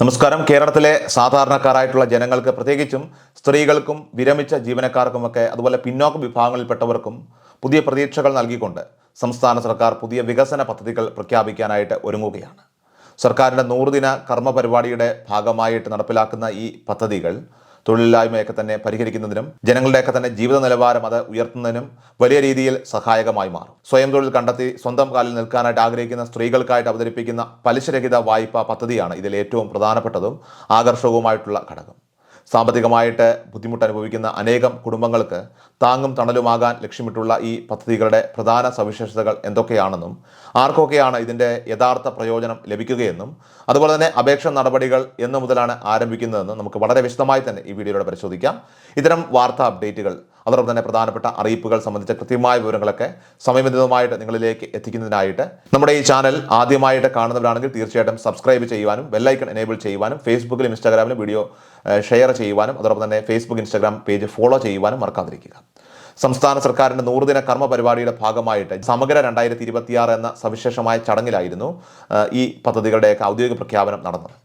നമസ്കാരം. കേരളത്തിലെ സാധാരണക്കാരായിട്ടുള്ള ജനങ്ങൾക്ക്, പ്രത്യേകിച്ചും സ്ത്രീകൾക്കും വിരമിച്ച ജീവനക്കാർക്കുമൊക്കെ അതുപോലെ പിന്നോക്ക വിഭാഗങ്ങളിൽപ്പെട്ടവർക്കും പുതിയ പ്രതീക്ഷകൾ നൽകിക്കൊണ്ട് സംസ്ഥാന സർക്കാർ പുതിയ വികസന പദ്ധതികൾ പ്രഖ്യാപിക്കാനായിട്ട് ഒരുങ്ങുകയാണ്. സർക്കാരിൻ്റെ 100 ദിന കർമ്മ പരിപാടിയുടെ ഭാഗമായിട്ട് നടപ്പിലാക്കുന്ന ഈ പദ്ധതികൾ തൊഴിലില്ലായ്മയൊക്കെ തന്നെ പരിഹരിക്കുന്നതിനും ജനങ്ങളുടെയൊക്കെ തന്നെ ജീവിത നിലവാരം അത് ഉയർത്തുന്നതിനും വലിയ രീതിയിൽ സഹായകമായി മാറും. സ്വയം തൊഴിൽ കണ്ടെത്തി സ്വന്തം കാലിൽ നിൽക്കാനായിട്ട് ആഗ്രഹിക്കുന്ന സ്ത്രീകൾക്കായിട്ട് അവതരിപ്പിക്കുന്ന പലിശരഹിത വായ്പാ പദ്ധതിയാണ് ഇതിൽ ഏറ്റവും പ്രധാനപ്പെട്ടതും ആകർഷകവുമായിട്ടുള്ള ഘടകം. സാമ്പത്തികമായിട്ട് ബുദ്ധിമുട്ട് അനുഭവിക്കുന്ന അനേകം കുടുംബങ്ങൾക്ക് താങ്ങും തണലുമാകാൻ ലക്ഷ്യമിട്ടുള്ള ഈ പദ്ധതികളുടെ പ്രധാന സവിശേഷതകൾ എന്തൊക്കെയാണെന്നും ആർക്കൊക്കെയാണ് ഇതിൻ്റെ യഥാർത്ഥ പ്രയോജനം ലഭിക്കുകയെന്നും അതുപോലെ തന്നെ അപേക്ഷ നടപടികൾ എന്നു മുതലാണ് ആരംഭിക്കുന്നതെന്നും നമുക്ക് വളരെ വിശദമായി തന്നെ ഈ വീഡിയോയിലൂടെ പരിശോധിക്കാം. ഇത്തരം വാർത്താ അപ്ഡേറ്റുകൾ അതോടൊപ്പം തന്നെ പ്രധാനപ്പെട്ട അറിയിപ്പുകൾ സംബന്ധിച്ച കൃത്യമായ വിവരങ്ങളൊക്കെ സമയബന്ധിതമായിട്ട് നിങ്ങളിലേക്ക് എത്തിക്കുന്നതിനായിട്ട് നമ്മുടെ ഈ ചാനൽ ആദ്യമായിട്ട് കാണുന്നവരാണെങ്കിൽ തീർച്ചയായിട്ടും സബ്സ്ക്രൈബ് ചെയ്യുവാനും ബെല്ലൈക്കൺ എനേബിൾ ചെയ്യുവാനും ഫേസ്ബുക്കിലും ഇൻസ്റ്റാഗ്രാമിലും വീഡിയോ ഷെയർ ചെയ്യുവാനും അതോടൊപ്പം തന്നെ ഫേസ്ബുക്ക് ഇൻസ്റ്റാഗ്രാം പേജ് ഫോളോ ചെയ്യുവാനും മറക്കാതിരിക്കുക. സംസ്ഥാന സർക്കാരിൻ്റെ 100 ദിന കർമ്മ പരിപാടിയുടെ ഭാഗമായിട്ട് സമഗ്ര 2026 എന്ന സവിശേഷമായ ചടങ്ങിലായിരുന്നു ഈ പദ്ധതികളുടെയൊക്കെ ഔദ്യോഗിക പ്രഖ്യാപനം നടന്നത്.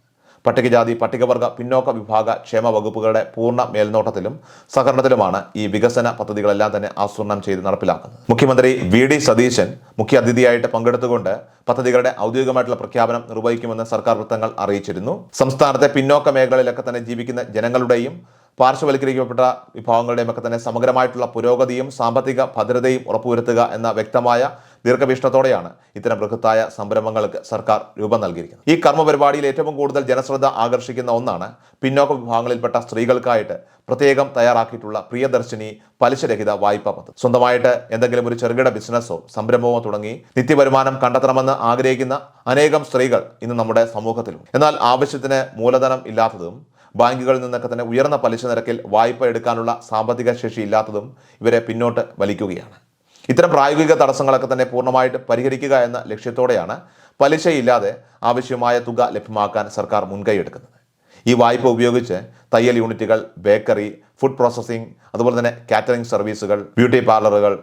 പട്ടികജാതി പട്ടികവർഗ പിന്നോക്ക വിഭാഗ ക്ഷേമ വകുപ്പുകളുടെ പൂർണ്ണ മേൽനോട്ടത്തിലും സഹകരണത്തിലുമാണ് ഈ വികസന പദ്ധതികളെല്ലാം തന്നെ ആസൂത്രണം ചെയ്ത് നടപ്പിലാക്കുന്നത്. മുഖ്യമന്ത്രി വി.ഡി. സതീശൻ മുഖ്യ അതിഥിയായിട്ട് പങ്കെടുത്തുകൊണ്ട് പദ്ധതികളുടെ ഔദ്യോഗികമായിട്ടുള്ള പ്രഖ്യാപനം നിർവഹിക്കുമെന്ന് സർക്കാർ വൃത്തങ്ങൾ അറിയിച്ചിരുന്നു. സംസ്ഥാനത്തെ പിന്നോക്ക മേഖലകളിലൊക്കെ തന്നെ ജീവിക്കുന്ന ജനങ്ങളുടെയും പാർശ്വവൽക്കരിക്കപ്പെട്ട വിഭാഗങ്ങളുടെയും ഒക്കെ തന്നെ സമഗ്രമായിട്ടുള്ള പുരോഗതിയും സാമ്പത്തിക ഭദ്രതയും ഉറപ്പുവരുത്തുക എന്ന വ്യക്തമായ ദീർഘവീക്ഷണത്തോടെയാണ് ഇത്തരം ബൃഹത്തായ സംരംഭങ്ങൾക്ക് സർക്കാർ രൂപം നൽകിയിരിക്കുന്നത്. ഈ കർമ്മ പരിപാടിയിൽ ഏറ്റവും കൂടുതൽ ജനശ്രദ്ധ ആകർഷിക്കുന്ന ഒന്നാണ് പിന്നോക്ക വിഭാഗങ്ങളിൽപ്പെട്ട സ്ത്രീകൾക്കായിട്ട് പ്രത്യേകം തയ്യാറാക്കിയിട്ടുള്ള പ്രിയദർശിനി പലിശരഹിത വായ്പാ പദ്ധതി. സ്വന്തമായിട്ട് എന്തെങ്കിലും ഒരു ചെറുകിട ബിസിനസ്സോ സംരംഭമോ തുടങ്ങി നിത്യവരുമാനം കണ്ടെത്തണമെന്ന് ആഗ്രഹിക്കുന്ന അനേകം സ്ത്രീകൾ ഇന്ന് നമ്മുടെ സമൂഹത്തിലുണ്ട്. എന്നാൽ ആവശ്യത്തിന് മൂലധനം ഇല്ലാത്തതും ബാങ്കുകളിൽ നിന്നൊക്കെ തന്നെ ഉയർന്ന പലിശ നിരക്കിൽ വായ്പ എടുക്കാനുള്ള സാമ്പത്തിക ശേഷി ഇല്ലാത്തതും ഇവരെ പിന്നോട്ട് വലിക്കുകയാണ്. ഇത്തരം പ്രായോഗിക തടസ്സങ്ങളൊക്കെ തന്നെ പൂർണ്ണമായിട്ട് പരിഹരിക്കുക എന്ന ലക്ഷ്യത്തോടെയാണ് പലിശയില്ലാതെ ആവശ്യമായ തുക ലഭ്യമാക്കാൻ സർക്കാർ മുൻകൈയെടുക്കുന്നത്. ഈ വായ്പ ഉപയോഗിച്ച് തയ്യൽ യൂണിറ്റുകൾ, ബേക്കറി, ഫുഡ് പ്രോസസ്സിംഗ്, അതുപോലെ തന്നെ കാറ്ററിംഗ് സർവീസുകൾ, ബ്യൂട്ടി പാർലറുകൾ,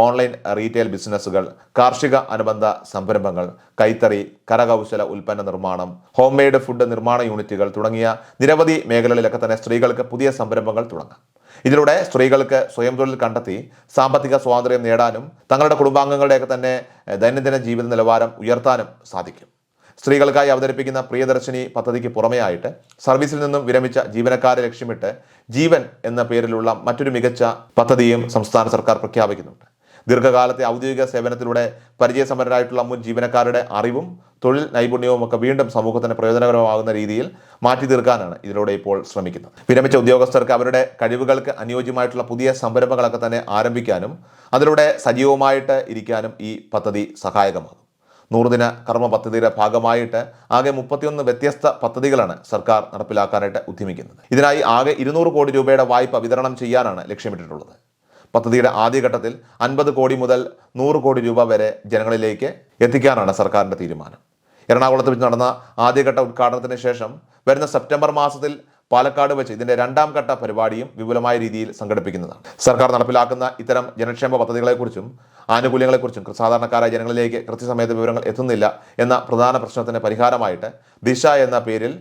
ഓൺലൈൻ റീറ്റെയിൽ ബിസിനസ്സുകൾ, കാർഷിക അനുബന്ധ സംരംഭങ്ങൾ, കൈത്തറി, കരകൗശല ഉൽപ്പന്ന നിർമ്മാണം, ഹോം മെയ്ഡ് ഫുഡ് നിർമ്മാണ യൂണിറ്റുകൾ തുടങ്ങിയ നിരവധി മേഖലകളിലൊക്കെ തന്നെ സ്ത്രീകൾക്ക് പുതിയ സംരംഭങ്ങൾ തുടങ്ങാം. ഇതിലൂടെ സ്ത്രീകൾക്ക് സ്വയം തൊഴിൽ കണ്ടെത്തി സാമ്പത്തിക സ്വാതന്ത്ര്യം നേടാനും തങ്ങളുടെ കുടുംബാംഗങ്ങളുടെയൊക്കെ തന്നെ ദൈനംദിന ജീവിത നിലവാരം ഉയർത്താനും സാധിക്കും. സ്ത്രീകൾക്കായി അവതരിപ്പിക്കുന്ന പ്രിയദർശിനി പദ്ധതിക്ക് പുറമെയായിട്ട് സർവീസിൽ നിന്നും വിരമിച്ച ജീവനക്കാരെ ലക്ഷ്യമിട്ട് ജീവൻ എന്ന പേരിലുള്ള മറ്റൊരു മികച്ച പദ്ധതിയും സംസ്ഥാന സർക്കാർ പ്രഖ്യാപിക്കുന്നുണ്ട്. ദീർഘകാലത്തെ ഔദ്യോഗിക സേവനത്തിലൂടെ പരിചയസമ്പന്നരായിട്ടുള്ള മുൻ ജീവനക്കാരുടെ അറിവും തൊഴിൽ നൈപുണ്യവും ഒക്കെ വീണ്ടും സമൂഹത്തിന് പ്രയോജനകരമാകുന്ന രീതിയിൽ മാറ്റി തീർക്കാനാണ് ഇതിലൂടെ ഇപ്പോൾ ശ്രമിക്കുന്നത്. വിരമിച്ച ഉദ്യോഗസ്ഥർക്ക് അവരുടെ കഴിവുകൾക്ക് അനുയോജ്യമായിട്ടുള്ള പുതിയ സംരംഭങ്ങളൊക്കെ തന്നെ ആരംഭിക്കാനും അതിലൂടെ സജീവമായിട്ട് ഇരിക്കാനും ഈ പദ്ധതി സഹായകമാകും. 100 ദിന കർമ്മ പദ്ധതിയുടെ ഭാഗമായിട്ട് ആകെ 31 വ്യത്യസ്ത പദ്ധതികളാണ് സർക്കാർ നടപ്പിലാക്കാനായിട്ട് ഉദ്യമിക്കുന്നത്. ഇതിനായി ആകെ 200 കോടി രൂപയുടെ വായ്പ വിതരണം ചെയ്യാനാണ് ലക്ഷ്യമിട്ടിട്ടുള്ളത്. പദ്ധതിയുടെ ആദ്യഘട്ടത്തിൽ 50 കോടി മുതൽ 100 കോടി രൂപ വരെ ജനങ്ങളിലേക്ക് എത്തിക്കാനാണ് സർക്കാരിൻ്റെ തീരുമാനം. എറണാകുളത്ത് വെച്ച് നടന്ന ആദ്യഘട്ട ഉദ്ഘാടനത്തിന് ശേഷം വരുന്ന സെപ്റ്റംബർ മാസത്തിൽ പാലക്കാട് വെച്ച് ഇതിൻ്റെ 2ാം ഘട്ട പരിപാടിയും വിപുലമായ രീതിയിൽ സംഘടിപ്പിക്കുന്നതാണ്. സർക്കാർ നടപ്പിലാക്കുന്ന ഇത്തരം ജനക്ഷേമ പദ്ധതികളെക്കുറിച്ചും ആനുകൂല്യങ്ങളെക്കുറിച്ചും സാധാരണക്കാരായ ജനങ്ങളിലേക്ക് കൃത്യസമയത്ത് വിവരങ്ങൾ എത്തുന്നില്ല എന്ന പ്രധാന പ്രശ്നത്തിന് പരിഹാരമായിട്ട് ദിശ എന്ന പേരിൽ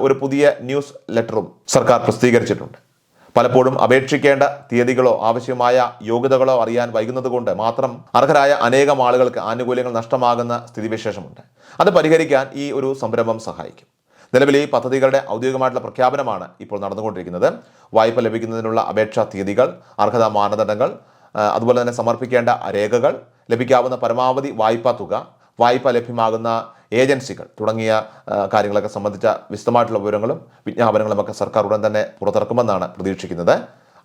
ഒരു പുതിയ ന്യൂസ് ലെറ്ററും സർക്കാർ പ്രസിദ്ധീകരിച്ചിട്ടുണ്ട്. പലപ്പോഴും അപേക്ഷിക്കേണ്ട തീയതികളോ ആവശ്യമായ യോഗ്യതകളോ അറിയാൻ വൈകുന്നത് കൊണ്ട് മാത്രം അർഹരായ അനേകം ആളുകൾക്ക് ആനുകൂല്യങ്ങൾ നഷ്ടമാകുന്ന സ്ഥിതിവിശേഷമുണ്ട്. അത് പരിഹരിക്കാൻ ഈ ഒരു സംരംഭം സഹായിക്കും. നിലവിൽ ഈ പദ്ധതികളുടെ ഔദ്യോഗികമായിട്ടുള്ള പ്രഖ്യാപനമാണ് ഇപ്പോൾ നടന്നുകൊണ്ടിരിക്കുന്നത്. വായ്പ ലഭിക്കുന്നതിനുള്ള അപേക്ഷാ തീയതികൾ, അർഹതാ മാനദണ്ഡങ്ങൾ, അതുപോലെ തന്നെ സമർപ്പിക്കേണ്ട രേഖകൾ, ലഭിക്കാവുന്ന പരമാവധി വായ്പാ തുക, വായ്പ ലഭ്യമാകുന്ന ഏജൻസികൾ തുടങ്ങിയ കാര്യങ്ങളൊക്കെ സംബന്ധിച്ച വിശദമായിട്ടുള്ള വിവരങ്ങളും വിജ്ഞാപനങ്ങളും ഒക്കെ സർക്കാർ ഉടൻ തന്നെ പുറത്തിറക്കുമെന്നാണ് പ്രതീക്ഷിക്കുന്നത്.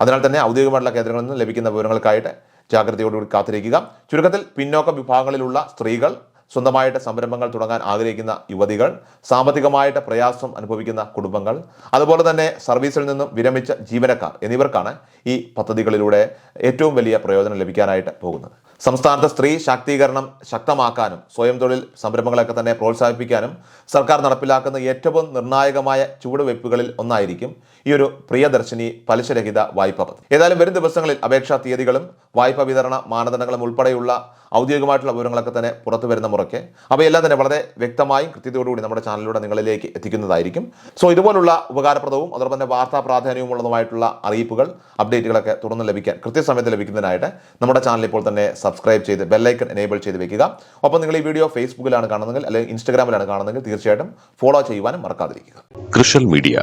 അതിനാൽ തന്നെ ഔദ്യോഗികമായിട്ടുള്ള കേന്ദ്രങ്ങളിൽ നിന്ന് ലഭിക്കുന്ന വിവരങ്ങൾക്കായിട്ട് ജാഗ്രതയോടുകൂടി കാത്തിരിക്കുക. ചുരുക്കത്തിൽ പിന്നോക്ക വിഭാഗങ്ങളിലുള്ള സ്ത്രീകൾ, സ്വന്തമായിട്ട് സംരംഭങ്ങൾ തുടങ്ങാൻ ആഗ്രഹിക്കുന്ന യുവതികൾ, സാമ്പത്തികമായിട്ട് പ്രയാസം അനുഭവിക്കുന്ന കുടുംബങ്ങൾ, അതുപോലെ തന്നെ സർവീസിൽ നിന്നും വിരമിച്ച ജീവനക്കാർ എന്നിവർക്കാണ് ഈ പദ്ധതികളിലൂടെ ഏറ്റവും വലിയ പ്രയോജനം ലഭിക്കാനായിട്ട് പോകുന്നത്. സംസ്ഥാനത്തെ സ്ത്രീ ശാക്തീകരണം ശക്തമാക്കാനും സ്വയം തൊഴിൽ സംരംഭങ്ങളൊക്കെ തന്നെ പ്രോത്സാഹിപ്പിക്കാനും സർക്കാർ നടപ്പിലാക്കുന്ന ഏറ്റവും നിർണായകമായ ചുവടുവയ്പ്പുകളിൽ ഒന്നായിരിക്കും ഈ ഒരു പ്രിയദർശിനി പലിശരഹിത വായ്പാ പദ്ധതി. ഏതായാലും വരും ദിവസങ്ങളിൽ അപേക്ഷാ തീയതികളും വായ്പാ വിതരണ മാനദണ്ഡങ്ങളും ഉൾപ്പെടെയുള്ള ഔദ്യോഗികമായിട്ടുള്ള വിവരങ്ങളൊക്കെ തന്നെ പുറത്തു വരുന്ന മുറയ്ക്ക് റിപ്പോർട്ടൊക്കെ അവയെല്ലാം തന്നെ വളരെ വ്യക്തമായും കൃത്യതയോടുകൂടി നമ്മുടെ ചാനലിലൂടെ നിങ്ങളിലേക്ക് എത്തിക്കുന്നതായിരിക്കും. സോ ഇതുപോലുള്ള ഉപകാരപ്രദവും അതോടൊപ്പം തന്നെ വാർത്താ പ്രാധാന്യമുള്ളതുമായിട്ടുള്ള അറിയിപ്പുകൾ, അപ്ഡേറ്റുകളൊക്കെ തുടർന്ന് ലഭിക്കാൻ, കൃത്യസമയത്ത് ലഭിക്കുന്നതിനായിട്ട് നമ്മുടെ ചാനൽ ഇപ്പോൾ തന്നെ സബ്സ്ക്രൈബ് ചെയ്ത് ബെല്ലൈക്കൺ എനേബിൾ ചെയ്ത് വെക്കുക. ഒപ്പം നിങ്ങൾ ഈ വീഡിയോ ഫേസ്ബുക്കിലാണ് കാണുന്നതെങ്കിൽ അല്ലെങ്കിൽ ഇൻസ്റ്റാഗ്രാമിലാണ് കാണുന്നതെങ്കിൽ തീർച്ചയായിട്ടും ഫോളോ ചെയ്യുവാനും മറക്കാതിരിക്കുക. കൃഷൽ മീഡിയ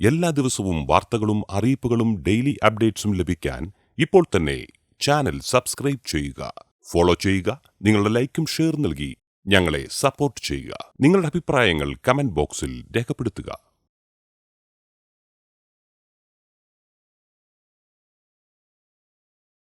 എല്ലാ ദിവസവും വാർത്തകളും അറിയിപ്പുകളും ഡെയിലി അപ്ഡേറ്റ്സും ലഭിക്കാൻ ഇപ്പോൾ തന്നെ ചാനൽ സബ്സ്ക്രൈബ് ചെയ്യുക, ഫോളോ ചെയ്യുക. നിങ്ങളുടെ ലൈക്കും ഷെയർ നൽകി ഞങ്ങളെ സപ്പോർട്ട് ചെയ്യുക. നിങ്ങളുടെ അഭിപ്രായങ്ങൾ കമന്റ് ബോക്സിൽ രേഖപ്പെടുത്തുക.